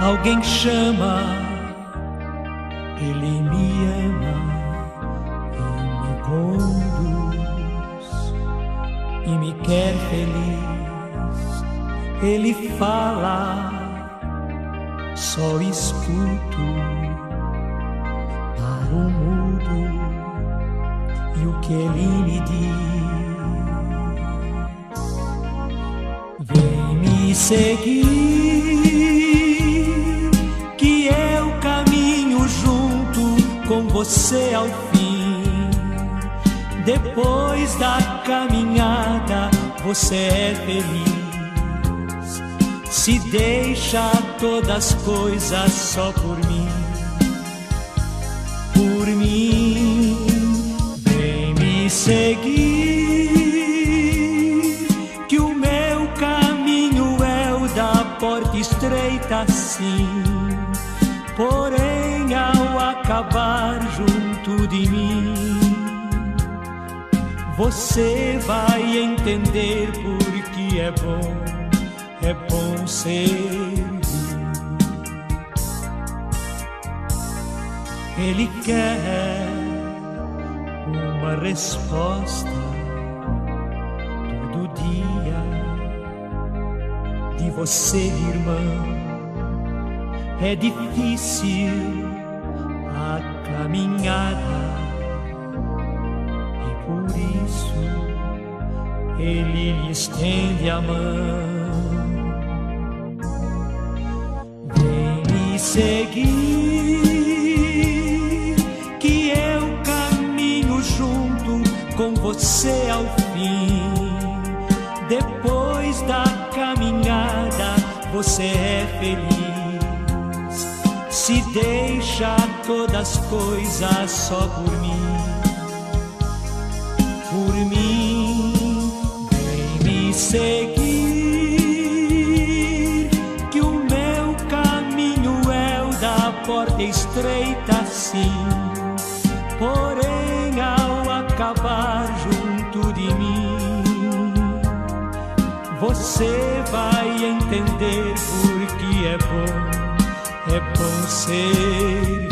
Alguém chama, Ele me ama e me conduz e me quer feliz. Ele fala, só escuto para o mudo e o que Ele me diz. Vem me seguir, que eu caminho junto com você ao fim. Depois da caminhada você é feliz. Se deixa todas as coisas só por mim. Por mim, vem me seguir, que o meu caminho é o da porta estreita, sim. Porém, ao acabar junto de mim, você vai entender porque é bom servir. Ele quer uma resposta todo dia de você, irmão. É difícil a caminhada e por isso Ele lhe estende a mão. Vem me seguir, que eu caminho junto com você ao fim. Depois da caminhada você é feliz. Se deixa todas as coisas só por mim. Por mim, vem me seguir, que o meu caminho é o da porta estreita, sim. Porém, ao acabar junto de mim, você vai entender porque é bom ser